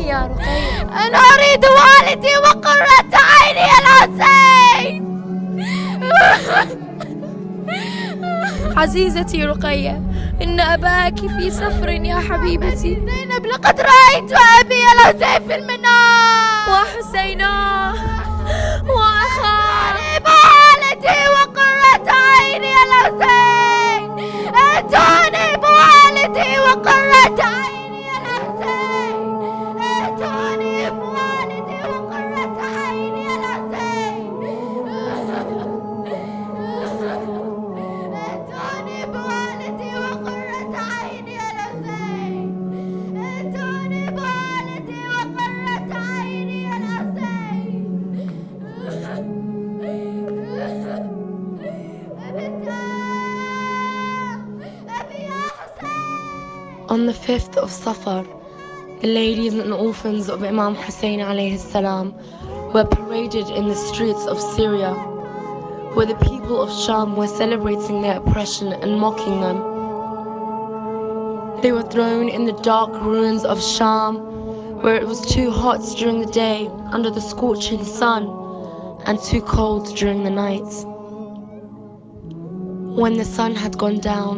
يا رقية. أنا أريد والدي وقرة عيني الحسين. عزيزتي رقية، إن أباك في سفر يا حبيبتي. زينب، لقد رأيت أبي الحسين في المنام وحسيناه وأخاه. بوالدي وقرة عيني الحسين. ائتوني بوالدي وقرة عيني الحسين. ائتوني بوالدي وقرة عيني الحسين. ائتوني بوالدي وقرة عيني الحسين. ائتوني بوالدي وقرة عيني الحسين. On the 5th of Saffar, the ladies and orphans of Imam Hussain alayhi salam were paraded in the streets of Syria, where the people of Shaam were celebrating their oppression and mocking them. They were thrown in the dark ruins of Shaam, where it was too hot during the day under the scorching sun and too cold during the night. When the sun had gone down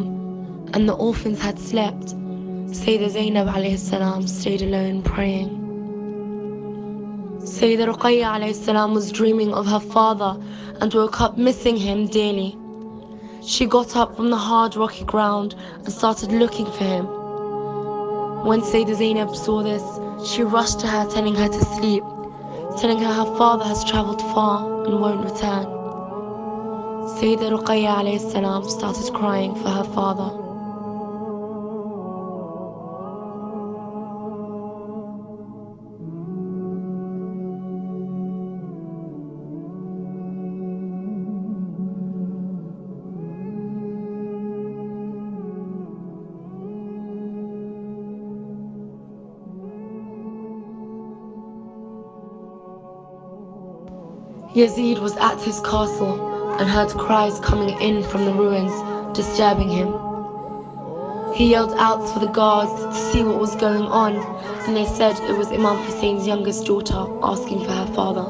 and the orphans had slept, Sayida Zainab alayhi salam stayed alone praying. Sayida Ruqaya alayhi salam was dreaming of her father and woke up missing him daily. She got up from the hard rocky ground and started looking for him. When Sayida Zainab saw this, she rushed to her telling her to sleep, telling her father has travelled far and won't return. Sayida Ruqaya alayhi salam started crying for her father. Yazid was at his castle and heard cries coming in from the ruins, disturbing him. He yelled out for the guards to see what was going on, and they said it was Imam Hussein's youngest daughter asking for her father.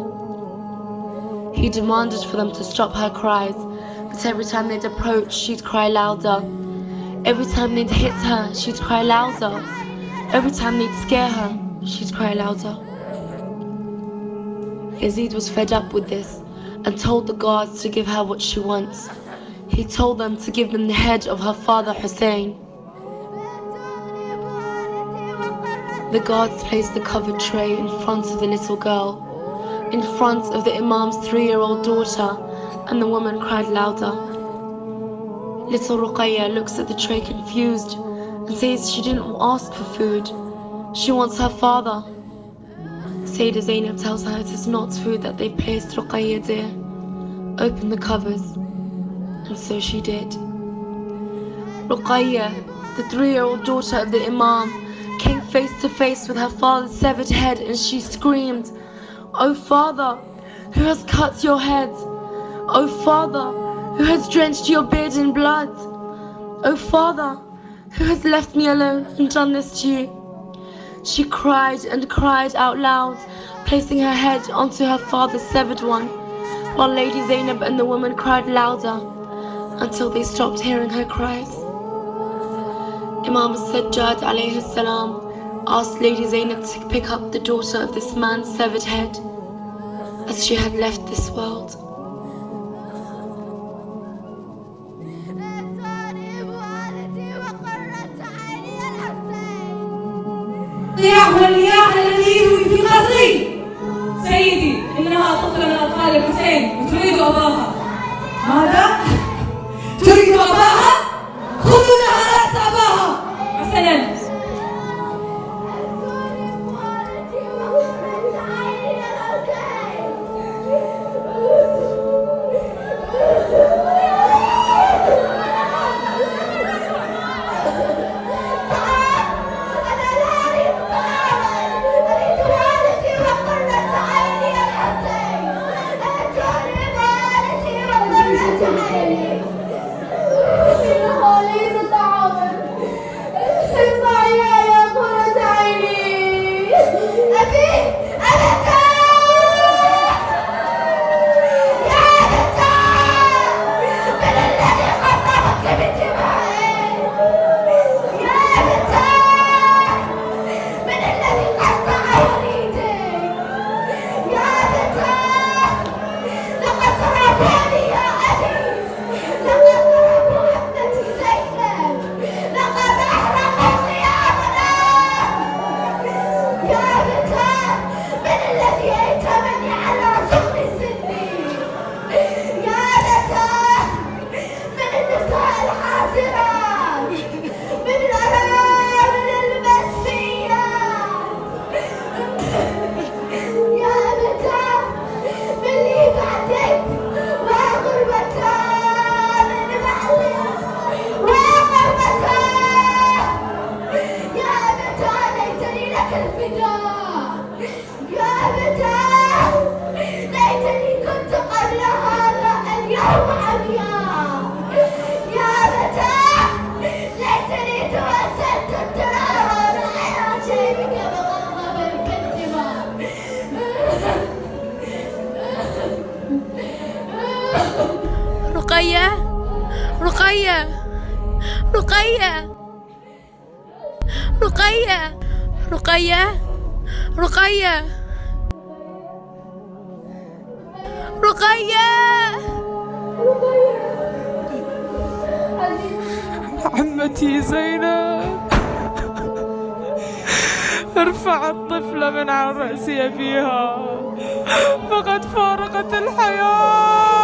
He demanded for them to stop her cries, but every time they'd approach, she'd cry louder. Every time they'd hit her, she'd cry louder. Every time they'd scare her, she'd cry louder. Yazid was fed up with this and told the guards to give her what she wants. He told them to give them the head of her father Hussein. The guards placed the covered tray in front of the little girl, in front of the Imam's 3-year-old daughter, and the woman cried louder. Little Ruqaya looks at the tray confused and says she didn't ask for food. She wants her father. Sayida Zainab tells her it is not food that they placed Ruqaya there. Open the covers. And so she did. Ruqaya, the 3-year-old daughter of the Imam, came face to face with her father's severed head and she screamed, "O Father, who has cut your head? O Father, who has drenched your beard in blood? O Father, who has left me alone and done this to you?" She cried and cried out loud, placing her head onto her father's severed one, while Lady Zainab and the woman cried louder until they stopped hearing her cries. Imam Sajjad alayhi salam asked Lady Zainab to pick up the daughter of this man's severed head, as she had left this world. والرياح التي في قصري سيدي، إنها طفلة من أطفال الحسين تريد أباها. ماذا؟ تريد أباها؟ خذوا لها رأس أباها. حسنا. الفداء يا أبتاه، ليتني كنت قبل هذا اليوم عمياء. يا أبتاه، ليتني توسلت التراب على شيبك بغضب كالدماء. رقية، رقية، رقية، رقية، رقية، رقية، رقية. عمتي زينب، ارفع الطفلة من عن رأس أبيها، فقد فارقت الحياة.